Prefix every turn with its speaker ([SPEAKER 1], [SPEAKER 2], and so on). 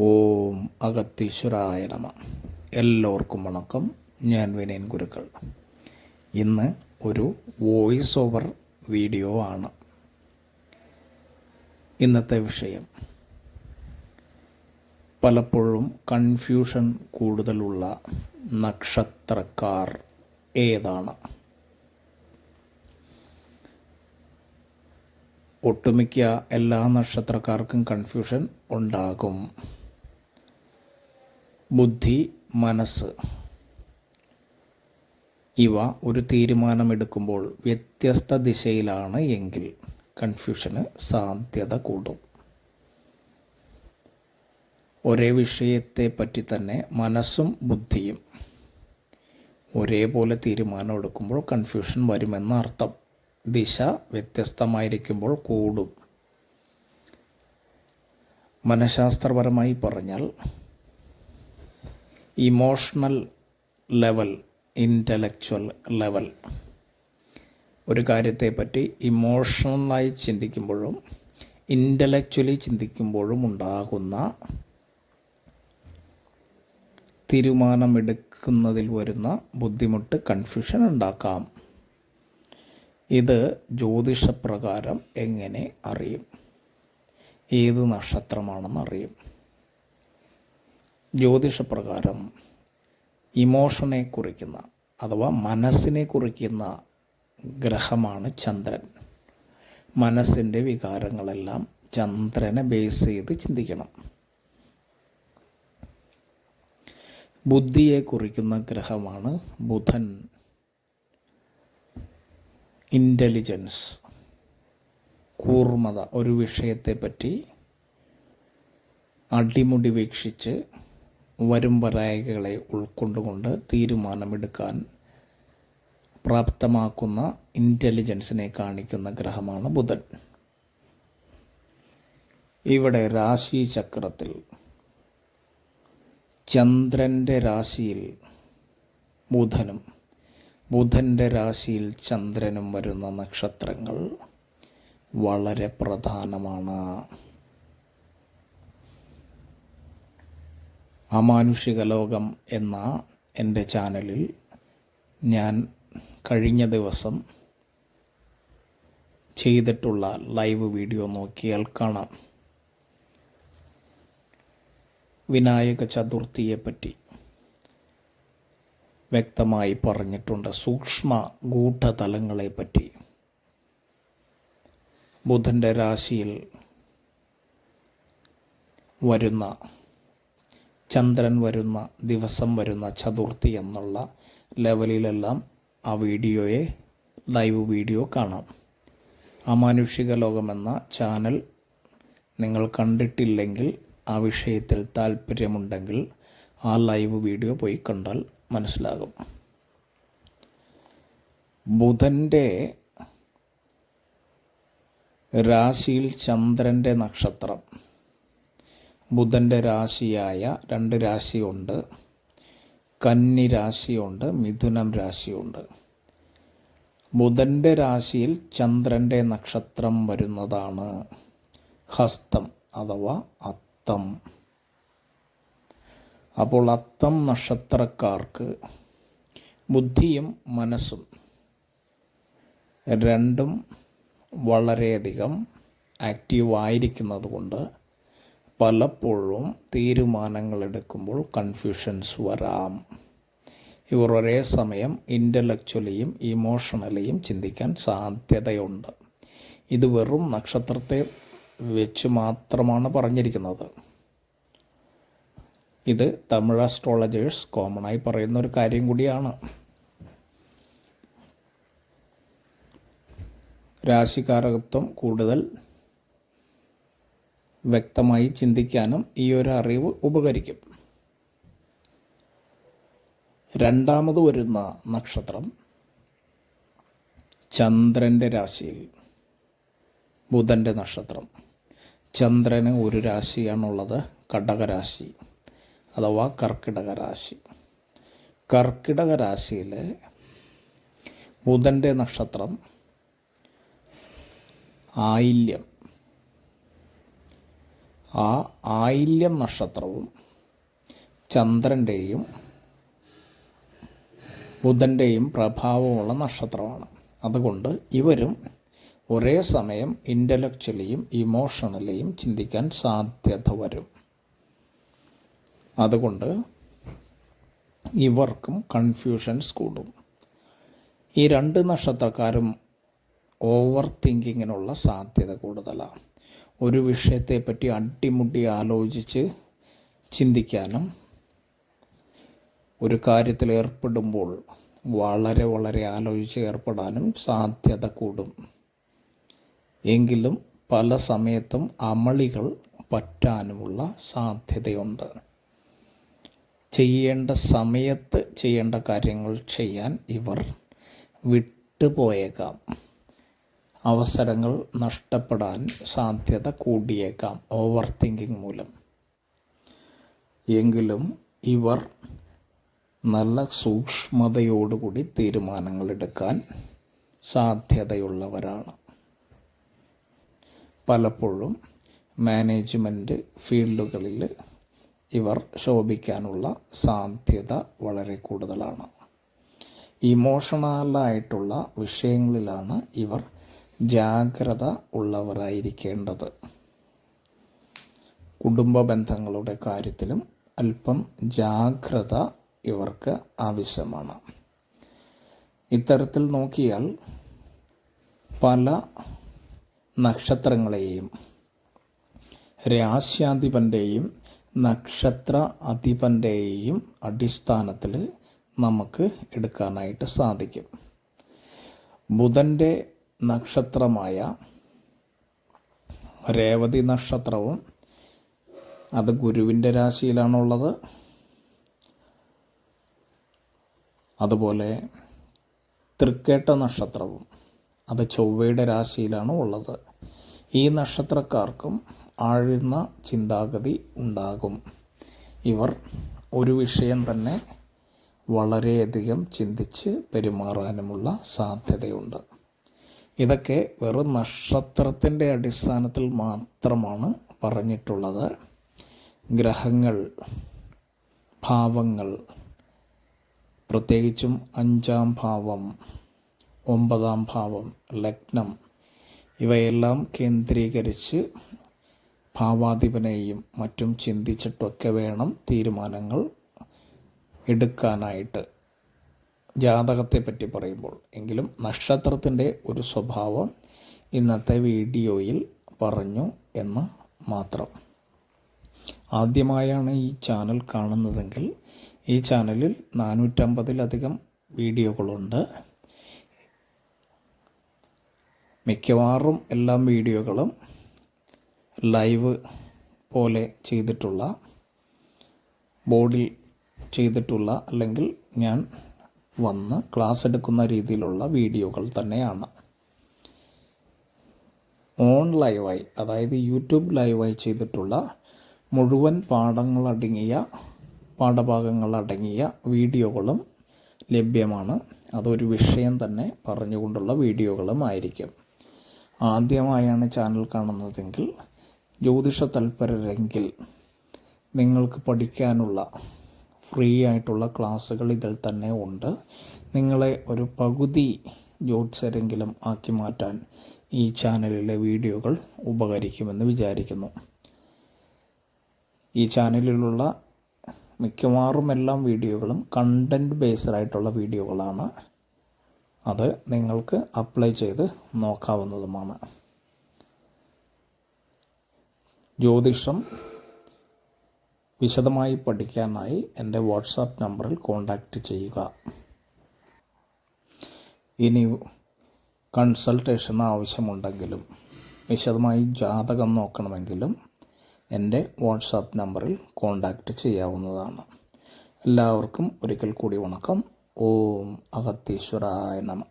[SPEAKER 1] ഓം അഗത്തീശ്വരായ നമ. എല്ലാവർക്കും വണക്കം. ഞാൻ വിനയൻ ഗുരുക്കൾ. ഇന്ന് ഒരു വോയിസ് ഓവർ വീഡിയോ ആണ്. ഇന്നത്തെ വിഷയം പലപ്പോഴും കൺഫ്യൂഷൻ കൂടുതലുള്ള നക്ഷത്രക്കാർ ഏതാണ്? ഒട്ടുമിക്ക എല്ലാ നക്ഷത്രക്കാർക്കും കൺഫ്യൂഷൻ ഉണ്ടാകും. ബുദ്ധി, മനസ്സ് ഇവ ഒരു തീരുമാനമെടുക്കുമ്പോൾ വ്യത്യസ്ത ദിശയിലാണ് എങ്കിൽ കൺഫ്യൂഷന് സാധ്യത കൂടും. ഒരേ വിഷയത്തെ പറ്റി തന്നെ മനസ്സും ബുദ്ധിയും ഒരേപോലെ തീരുമാനം എടുക്കുമ്പോൾ കൺഫ്യൂഷൻ വരുമെന്ന അർത്ഥം. ദിശ വ്യത്യസ്തമായിരിക്കുമ്പോൾ കൂടും. മനഃശാസ്ത്രപരമായി പറഞ്ഞാൽ ഇമോഷണൽ ലെവൽ, ഇൻ്റലക്ച്വൽ ലെവൽ, ഒരു കാര്യത്തെപ്പറ്റി ഇമോഷണലായി ചിന്തിക്കുമ്പോഴും ഇൻ്റലക്ച്വലി ചിന്തിക്കുമ്പോഴും ഉണ്ടാകുന്ന തീരുമാനമെടുക്കുന്നതിൽ വരുന്ന ബുദ്ധിമുട്ട് കൺഫ്യൂഷൻ ഉണ്ടാക്കാം. ഇത് ജ്യോതിഷപ്രകാരം എങ്ങനെ അറിയും? ഏത് നക്ഷത്രമാണെന്ന് അറിയും. ജ്യോതിഷപ്രകാരം ഇമോഷനെ കുറിക്കുന്ന അഥവാ മനസ്സിനെ കുറിക്കുന്ന ഗ്രഹമാണ് ചന്ദ്രൻ. മനസ്സിൻ്റെ വികാരങ്ങളെല്ലാം ചന്ദ്രനെ ബേസ് ചെയ്ത് ചിന്തിക്കണം. ബുദ്ധിയെ കുറിക്കുന്ന ഗ്രഹമാണ് ബുധൻ. ഇൻ്റലിജൻസ്, കൂർമ്മത, ഒരു വിഷയത്തെപ്പറ്റി അടിമുടി വീക്ഷിച്ച് വരും വരായികളെ ഉൾക്കൊണ്ടുകൊണ്ട് തീരുമാനമെടുക്കാൻ പ്രാപ്തമാക്കുന്ന ഇൻ്റലിജൻസിനെ കാണിക്കുന്ന ഗ്രഹമാണ് ബുധൻ. ഇവിടെ രാശിചക്രത്തിൽ ചന്ദ്രൻ്റെ രാശിയിൽ ബുധനും ബുധൻ്റെ രാശിയിൽ ചന്ദ്രനും വരുന്ന നക്ഷത്രങ്ങൾ വളരെ പ്രധാനമാണ്. അമാനുഷിക ലോകം എന്ന എൻ്റെ ചാനലിൽ ഞാൻ കഴിഞ്ഞ ദിവസം ചെയ്തിട്ടുള്ള ലൈവ് വീഡിയോ നോക്കിയാൽ കാണാം. വിനായക ചതുർത്ഥിയെപ്പറ്റി വ്യക്തമായി പറഞ്ഞിട്ടുണ്ട്. സൂക്ഷ്മ ഗൂഢതലങ്ങളെപ്പറ്റി ബുധൻ്റെ രാശിയിൽ വരുന്ന ചന്ദ്രൻ വരുന്ന ദിവസം വരുന്ന ചതുർത്ഥി എന്നുള്ള ലെവലിലെല്ലാം ആ വീഡിയോയെ ലൈവ് വീഡിയോ കാണാം. അമാനുഷിക ലോകമെന്ന ചാനൽ നിങ്ങൾ കണ്ടിട്ടില്ലെങ്കിൽ, ആ വിഷയത്തിൽ താല്പര്യമുണ്ടെങ്കിൽ ആ ലൈവ് വീഡിയോ പോയി കണ്ടാൽ മനസ്സിലാകും. ബുധൻ്റെ രാശിയിൽ ചന്ദ്രൻ്റെ നക്ഷത്രം, ബുധൻ്റെ രാശിയായ രണ്ട് രാശിയുണ്ട്. കന്നി രാശിയുണ്ട്, മിഥുനം രാശിയുണ്ട്. ബുധൻ്റെ രാശിയിൽ ചന്ദ്രൻ്റെ നക്ഷത്രം വരുന്നതാണ് ഹസ്തം അഥവാ അത്തം. അപ്പോൾ അത്തം നക്ഷത്രക്കാർക്ക് ബുദ്ധിയും മനസ്സും രണ്ടും വളരെയധികം ആക്റ്റീവായിരിക്കുന്നത് കൊണ്ട് പലപ്പോഴും തീരുമാനങ്ങൾ എടുക്കുമ്പോൾ കൺഫ്യൂഷൻസ് വരാം. ഇവർ ഒരേ സമയം ഇൻ്റലക്ച്വലിയും ഇമോഷണലിയും ചിന്തിക്കാൻ സാധ്യതയുണ്ട്. ഇത് വെറും നക്ഷത്രത്തെ വെച്ച് മാത്രമാണ് പറഞ്ഞിരിക്കുന്നത്. ഇത് തമിഴ് അസ്ട്രോളജേഴ്സ് കോമണായി പറയുന്ന ഒരു കാര്യം കൂടിയാണ്. രാശികാരകത്വം കൂടുതൽ വ്യക്തമായി ചിന്തിക്കാനും ഈ ഒരു അറിവ് ഉപകരിക്കും. രണ്ടാമത് വരുന്ന നക്ഷത്രം ചന്ദ്രൻ്റെ രാശിയിൽ ബുധൻ്റെ നക്ഷത്രം. ചന്ദ്രന് ഒരു രാശിയാണുള്ളത്, കടകരാശി അഥവാ കർക്കിടക രാശി. കർക്കിടക രാശിയിൽ ബുധൻ്റെ നക്ഷത്രം ആയില്യം. ആ ആയില്യം നക്ഷത്രവും ചന്ദ്രൻ്റെയും ബുധൻ്റെയും പ്രഭാവമുള്ള നക്ഷത്രമാണ്. അതുകൊണ്ട് ഇവരും ഒരേ സമയം ഇൻ്റലക്ച്വലിയും ഇമോഷണലിയും ചിന്തിക്കാൻ സാധ്യത വരും. അതുകൊണ്ട് ഇവർക്കും കൺഫ്യൂഷൻസ് കൂടും. ഈ രണ്ട് നക്ഷത്രക്കാരും ഓവർ തിങ്കിങ്ങിനുള്ള സാധ്യത കൂടുതലാണ്. ഒരു വിഷയത്തെപ്പറ്റി അടിമുടി ആലോചിച്ച് ചിന്തിക്കാനും ഒരു കാര്യത്തിൽ ഏർപ്പെടുമ്പോൾ വളരെ വളരെ ആലോചിച്ച് ഏർപ്പെടാനും സാധ്യത കൂടും. എങ്കിലും പല സമയത്തും അമളികൾ പറ്റാനുമുള്ള സാധ്യതയുണ്ട്. ചെയ്യേണ്ട സമയത്ത് ചെയ്യേണ്ട കാര്യങ്ങൾ ചെയ്യാൻ ഇവർ വിട്ടുപോയേക്കാം. അവസരങ്ങൾ നഷ്ടപ്പെടാൻ സാധ്യത കൂടിയേക്കാം ഓവർ തിങ്കിങ് മൂലം. എങ്കിലും ഇവർ നല്ല സൂക്ഷ്മതയോടുകൂടി തീരുമാനങ്ങൾ എടുക്കാൻ സാധ്യതയുള്ളവരാണ്. പലപ്പോഴും മാനേജ്മെൻറ്റ് ഫീൽഡുകളിൽ ഇവർ ശോഭിക്കാനുള്ള സാധ്യത വളരെ കൂടുതലാണ്. ഇമോഷണലായിട്ടുള്ള വിഷയങ്ങളിലാണ് ഇവർ ജാഗ്രത ഉള്ളവരായിരിക്കേണ്ടത്. കുടുംബ ബന്ധങ്ങളുടെ കാര്യത്തിലും അല്പം ജാഗ്രത ഇവർക്ക് ആവശ്യമാണ്. ഇത്തരത്തിൽ നോക്കിയാൽ പല നക്ഷത്രങ്ങളെയും രാശ്യാധിപൻ്റെയും നക്ഷത്ര അധിപൻ്റെയും അടിസ്ഥാനത്തിൽ നമുക്ക് എടുക്കാനായിട്ട് സാധിക്കും. ബുധൻ്റെ നക്ഷത്രമായ രേവതി നക്ഷത്രവും അത് ഗുരുവിൻ്റെ രാശിയിലാണുള്ളത്. അതുപോലെ തൃക്കേട്ട നക്ഷത്രവും അത് ചൊവ്വയുടെ രാശിയിലാണ് ഉള്ളത്. ഈ നക്ഷത്രക്കാർക്കും ആഴ്ന്ന ചിന്താഗതി ഉണ്ടാകും. ഇവർ ഒരു വിഷയം തന്നെ വളരെയധികം ചിന്തിച്ച് പെരുമാറാനുമുള്ള സാധ്യതയുണ്ട്. ഇതൊക്കെ വെറും നക്ഷത്രത്തിൻ്റെ അടിസ്ഥാനത്തിൽ മാത്രമാണ് പറഞ്ഞിട്ടുള്ളത്. ഗ്രഹങ്ങൾ, ഭാവങ്ങൾ, പ്രത്യേകിച്ചും 5-ാം ഭാവം, 9-ാം ഭാവം, ലഗ്നം ഇവയെല്ലാം കേന്ദ്രീകരിച്ച് ഭാവാധിപനെയും മറ്റും ചിന്തിച്ചിട്ടൊക്കെ വേണം തീരുമാനങ്ങൾ എടുക്കാനായിട്ട് ജാതകത്തെ പറ്റി പറയുമ്പോൾ. എങ്കിലും നക്ഷത്രത്തിൻ്റെ ഒരു സ്വഭാവം ഇന്നത്തെ വീഡിയോയിൽ പറഞ്ഞു എന്ന് മാത്രം. ആദ്യമായാണ് ഈ ചാനൽ കാണുന്നതെങ്കിൽ ഈ ചാനലിൽ 450-ലധികം വീഡിയോകളുണ്ട്. മിക്കവാറും എല്ലാ വീഡിയോകളും ലൈവ് പോലെ ചെയ്തിട്ടുള്ള, ബോർഡിൽ ചെയ്തിട്ടുള്ള അല്ലെങ്കിൽ ഞാൻ വന്ന് ക്ലാസ് എടുക്കുന്ന രീതിയിലുള്ള വീഡിയോകൾ തന്നെയാണ്. ഓൺ ലൈവായി, അതായത് യൂട്യൂബ് ലൈവായി ചെയ്തിട്ടുള്ള മുഴുവൻ പാഠഭാഗങ്ങളടങ്ങിയ വീഡിയോകളും ലഭ്യമാണ്. അതൊരു വിഷയം തന്നെ പറഞ്ഞുകൊണ്ടുള്ള വീഡിയോകളും ആയിരിക്കും. ആദ്യമായാണ് ചാനൽ കാണുന്നതെങ്കിൽ, ജ്യോതിഷ തൽപരരെങ്കിൽ നിങ്ങൾക്ക് പഠിക്കാനുള്ള ഫ്രീ ആയിട്ടുള്ള ക്ലാസ്സുകൾ ഇതിൽ തന്നെ ഉണ്ട്. നിങ്ങളെ ഒരു പകുതി ജ്യോത്സ്യരെങ്കിലും ആക്കി മാറ്റാൻ ഈ ചാനലിലെ വീഡിയോകൾ ഉപകരിക്കുമെന്ന് വിചാരിക്കുന്നു. ഈ ചാനലിലുള്ള മിക്കവാറും എല്ലാം വീഡിയോകളും കണ്ടൻറ് ബേസ്ഡ് ആയിട്ടുള്ള വീഡിയോകളാണ്. അത് നിങ്ങൾക്ക് അപ്ലൈ ചെയ്ത് നോക്കാവുന്നതുമാണ്. ജ്യോതിഷം വിശദമായി പഠിക്കാനായി എൻ്റെ വാട്സാപ്പ് നമ്പറിൽ കോൺടാക്റ്റ് ചെയ്യുക. ഇനി കൺസൾട്ടേഷൻ ആവശ്യമുണ്ടെങ്കിലും വിശദമായി ജാതകം നോക്കണമെങ്കിലും എൻ്റെ വാട്സാപ്പ് നമ്പറിൽ കോൺടാക്റ്റ് ചെയ്യാവുന്നതാണ്. എല്ലാവർക്കും ഒരിക്കൽ കൂടി വണക്കം. ഓം അഗത്തീശ്വരായ നമഃ.